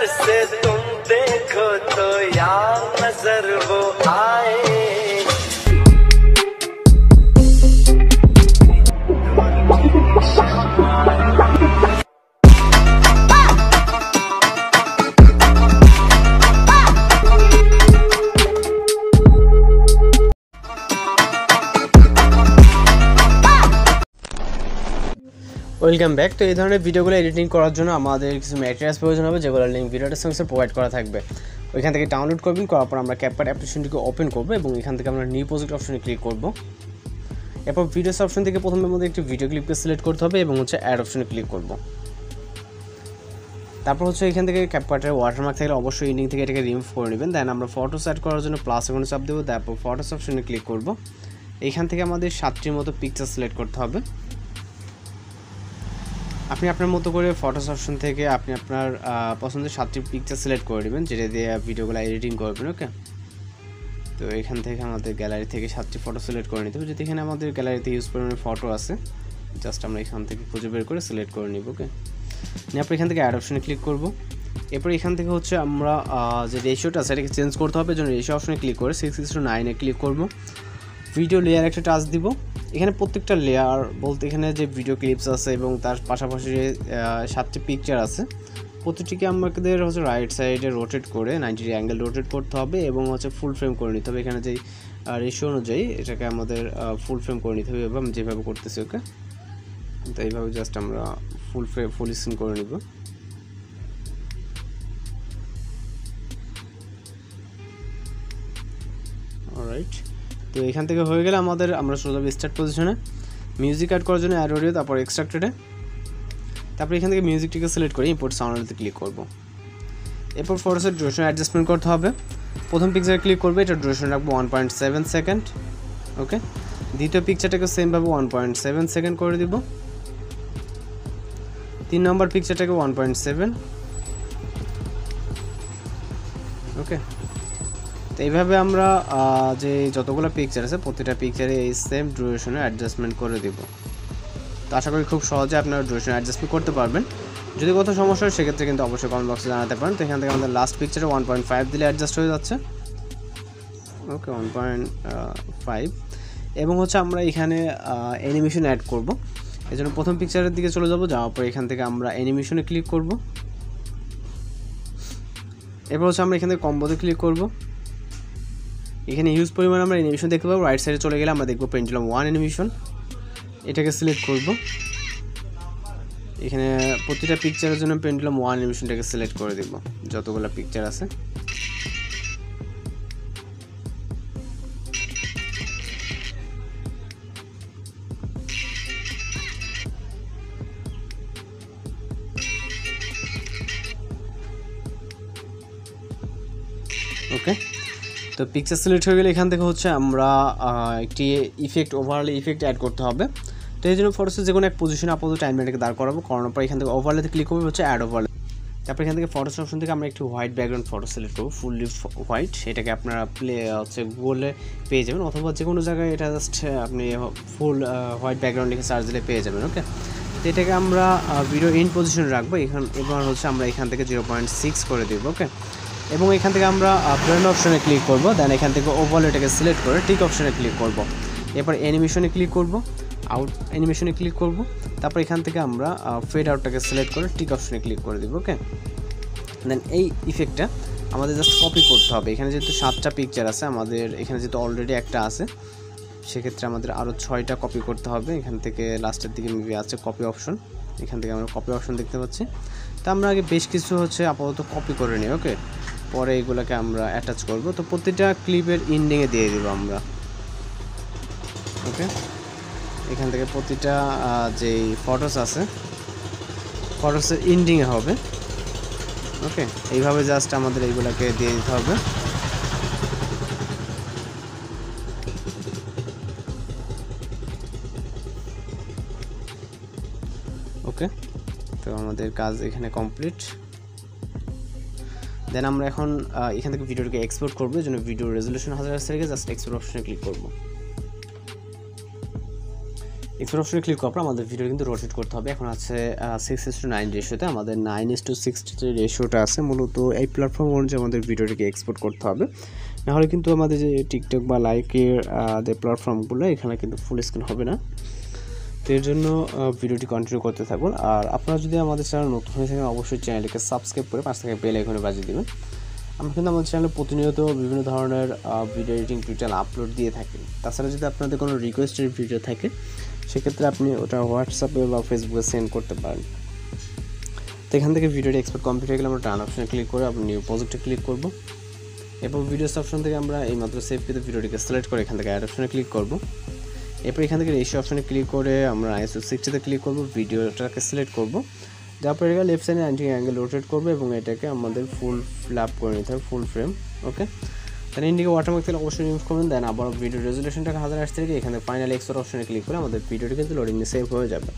से तुम देखो तो यार नजर वो आए। Welcome back. তো এই ধরনের ভিডিওগুলো এডিটিং করার জন্য আমাদের কিছু ম্যাটেরিয়ালস প্রয়োজন হবে, যেগুলোর লিঙ্ক ভিডিওটার সঙ্গে প্রোভাইড করা থাকবে। ওইখান থেকে ডাউনলোড করবেন, করার পর আমরা ক্যাপকাট অ্যাপ্লিকেশনটিকে ওপেন করবো এবং এখান থেকে আমরা নিউ প্রজেক্ট অপশনে ক্লিক করব। এরপর ভিডিওস অপশন থেকে প্রথমের মধ্যে একটি ভিডিও ক্লিপকে সিলেক্ট করতে হবে এবং অ্যাড অপশনে ক্লিক করব। তারপর এখান থেকে ক্যাপকাটের ওয়াটারমার্ক থাকলে অবশ্যই এন্ডিং থেকে এটাকে রিমুভ করে নেবেন। দেন আমরা ফটোস অ্যাড করার জন্য প্লাস আইকনে চাপ দেবো, তারপর ফটোস অপশনে ক্লিক করব। এইখান থেকে আমাদের 7টির মতো পিকচার সিলেক্ট করতে হবে। আপনি আপনার মতো করে ফটোস অপশন থেকে আপনি আপনার পছন্দের 7টি পিকচার সিলেক্ট করে নেবেন, যেটা দিয়ে ভিডিওগুলো এডিটিং করবেন। ওকে, তো এখান থেকে আমাদের গ্যালারি থেকে 7টি ফটো সিলেক্ট করে নিতে হবে। যদি এখানে আমাদের গ্যালারিতে ইউজ পরিমাণে ফটো আছে, জাস্ট আমরা এখান থেকে খুঁজে বের করে সিলেক্ট করে নিব। ওকে, এরপর এখান থেকে অ্যাড অপশনে ক্লিক করব। এরপর এখান থেকে আমরা যে রেশিওটা আছে এটাকে চেঞ্জ করতে হবে, জন্য রেশিও অপশনে ক্লিক করে 6:9 ক্লিক করব। ভিডিও লেয়ার একটা টাচ দিব। এখানে প্রত্যেকটা লেয়ার বলতে এখানে যে ভিডিও ক্লিপস আছে এবং তার পাশাপাশি যে 7টি পিকচার আছে, প্রতিটিকে আমাদের রাইট সাইডে রোটেট করে 90 অ্যাঙ্গেল রোটেট করতে হবে এবং ফুল ফ্রেম করে নিতে হবে। এখানে যেই রেশিও অনুযায়ী এটাকে আমাদের ফুল ফ্রেম করে নিতে হবে, এবং আমি যেভাবে করতেছি। ওকে, তো এইভাবে জাস্ট আমরা ফুল স্ক্রিন করে নিব। অলরাইট, তো এখান থেকে হয়ে গেলে আমরা চলে যাবো স্টার্ট পজিশনে। মিউজিক অ্যাড করার জন্য অ্যাড অডিও, তারপর এক্সট্রাক্টেডে, তারপর এখান থেকে মিউজিকটিকে সিলেক্ট করে ইম্পোর্ট সাউন্ডে ক্লিক করব। এরপর ফটোসের ডিউরেশন অ্যাডজাস্টমেন্ট করতে হবে। প্রথম পিকচারে ক্লিক করবে, এটা ডিউরেশন রাখবো 1.7 সেকেন্ড। ওকে, দ্বিতীয় পিকচারটাকে সেমভাবে 1.7 সেকেন্ড করে দিব। 3 নম্বর পিকচারটাকে 1.7। ওকে, তো এইভাবে আমরা যে যতগুলো পিকচার আছে প্রতিটা পিকচারে এই সেম ডিউরেশনে অ্যাডজাস্টমেন্ট করে দেব। তো আশা করি খুব সহজে আপনারা ডিউরেশন অ্যাডজাস্টমেন্ট করতে পারবেন। যদি কোথাও সমস্যা হয় সেক্ষেত্রে কিন্তু অবশ্যই কমেন্ট বক্সে জানাতে পারেন। তো এখান থেকে আমাদের লাস্ট পিকচারে 1.5 দিলে অ্যাডজাস্ট হয়ে যাচ্ছে। ওকে, 1.5। এবং আমরা এখানে অ্যানিমেশন অ্যাড করব। এই জন্য প্রথম পিকচারের দিকে চলে যাব, যাওয়ার পর এখান থেকে আমরা অ্যানিমেশনে ক্লিক করব। এরপর আমরা এখান থেকে কম্বোতে ক্লিক করব। এখানে হিউজ পরিমাণ আমরা অ্যানিমেশন দেখতে পাবো। রাইট সাইডে চলে গেলে আমরা দেখব পেন্ডুলাম 1 অ্যানিমেশন, এটাকে সিলেক্ট করব। এখানে প্রতিটা পিকচারের জন্য পেন্ডুলাম 1 অ্যানিমেশনটাকে সিলেক্ট করে দেব, যতগুলো পিকচার আছে। ওকে, তো পিকচার সিলেক্ট হয়ে গেলে এখান থেকে আমরা একটি ওভারলে ইফেক্ট অ্যাড করতে হবে। তো এই জন্য ফটোসের যে কোনো এক পজিশনে আপাতত টাইমলাইনটাকে দাঁড় করাবো। করানোর পর এখান থেকে ওভারলেতে ক্লিক করবো, অ্যাড ওভারলে। তারপর এখান থেকে ফটোস অপশন থেকে আমরা একটি হোয়াইট ব্যাকগ্রাউন্ড ফটো সিলেক্ট করবো, ফুললি হোয়াইট। এটাকে আপনারা গুগলে পেয়ে যাবেন, অথবা যে কোনো জায়গায় এটা জাস্ট আপনি ফুল হোয়াইট ব্যাকগ্রাউন্ড লিখে সার্চ দিলে পেয়ে যাবেন। ওকে, তো এটাকে আমরা ভিডিও ইন পজিশনে রাখবো। এবার আমরা এখান থেকে 0.6 করে দেবো। ওকে, এবং এখান থেকে আমরা ব্লেন্ড অপশনে ক্লিক করব। দেন এখান থেকে ওভারলেটাকে সিলেক্ট করে টিক অপশনে ক্লিক করব। এরপর অ্যানিমেশনে ক্লিক করব, অ্যানিমেশনে ক্লিক করব। তারপর এখান থেকে আমরা ফেড আউটটাকে সিলেক্ট করে টিক অপশনে ক্লিক করে দেব। ওকে, দেন এই ইফেক্টটা আমাদের জাস্ট কপি করতে হবে। এখানে যেহেতু 7টা পিকচার আছে, আমাদের এখানে যেহেতু অলরেডি একটা আছে, সেক্ষেত্রে আমাদের আরও 6টা কপি করতে হবে। এখান থেকে লাস্টের দিকে মেবি আছে কপি অপশন, এখান থেকে আমরা কপি অপশন দেখতে পাচ্ছি। তো আমরা আগে বেশ কিছু আপাতত কপি করে নিই। ওকে, পরে এগুলোকে আমরা অ্যাটাচ করব। তো প্রতিটা ক্লিপের ইন্ডিংয়ে দিয়ে দেব আমরা। ওকে, এখান থেকে প্রতিটা যেই ফটোস আছে ফটোসের ইন্ডিংয়ে হবে। ওকে, এইভাবে জাস্ট আমাদের এইগুলোকে দিয়ে দিতে হবে। ওকে, তো আমাদের কাজ এখানে কমপ্লিট। দেন আমরা এখন এখান থেকে ভিডিওটাকে এক্সপোর্ট করব। এর জন্য ভিডিও রেজোলিউশন 1000 থেকে জাস্ট এক্সপোর্ট অপশনে ক্লিক করব। এক্সপোর্ট অপশনে ক্লিক করার পর আমাদের ভিডিও কিন্তু রোটেট করতে হবে। এখন আছে 6:9 রেশিওতে, আমাদের 9:60 রেশিওটা আছে। মূলত এই প্ল্যাটফর্ম অনুযায়ী আমাদের ভিডিওটিকে এক্সপোর্ট করতে হবে, নাহলে কিন্তু আমাদের যে টিকটক বা লাইকের যে প্ল্যাটফর্মগুলো এখানে কিন্তু ফুল স্ক্রিন হবে না। তো এর জন্য ভিডিওটি কন্টিনিউ করতে থাকুন। আর আপনারা যদি আমাদের চ্যানেল নতুন হয়ে থাকেন অবশ্যই চ্যানেলটিকে সাবস্ক্রাইব করে পাশে থাকা বেল আইকনে বাজিয়ে দেবেন। আমরা কিন্তু আমাদের চ্যানেলে প্রতিনিয়ত বিভিন্ন ধরনের ভিডিও এডিটিং টিউটোরিয়াল আপলোড দিয়ে থাকি। তাছাড়া যদি আপনাদের কোনো রিকোয়েস্টেড ভিডিও থাকে সেক্ষেত্রে আপনি ওটা হোয়াটসঅ্যাপে বা ফেসবুকে সেন্ড করতে পারেন। তো এখান থেকে ভিডিওটি এক্সপোর্ট কমপ্লিট হয়ে গেলে আমরা টার্ন অপশনে ক্লিক করে আপনি নিউ প্রজেক্টে ক্লিক করব। এরপর ভিডিওস অপশন থেকে আমরা এইমাত্র সেভ করে ভিডিওটিকে সিলেক্ট করে এখান থেকে অ্যাড অপশনে ক্লিক করব। এরপর এখান থেকে রেশিও অপশনে ক্লিক করে আমরা ISO 60-তে ক্লিক করব, ভিডিওটাকে সিলেক্ট করব। তারপর এটা লেফট সাইডে 90 অ্যাঙ্গেল রোটেট করবো এবং এটাকে আমাদের ফুল ফ্ল্যাপ করে নিতে হবে, ফুল ফ্রেম। ওকে, তাহলে ইন্ডিকে ওয়াটারমার্ক থেকে অবশ্যই রিমুভ করবেন। দেন আবার ভিডিও রেজুলেশনটাকে 1080 থেকে এখানে ফাইনাল এক্সপোর্ট অপশনে ক্লিক করে আমাদের ভিডিওটি কিন্তু লোডিং সেভ হয়ে যাবে।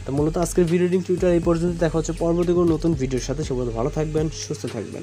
তো মূলত আজকের ভিডিও এডিটিং টিউটোরিয়াল এই পর্যন্ত। দেখা হচ্ছে পরবর্তী কোনো নতুন ভিডিওর সাথে। সবাই ভালো থাকবেন, সুস্থ থাকবেন।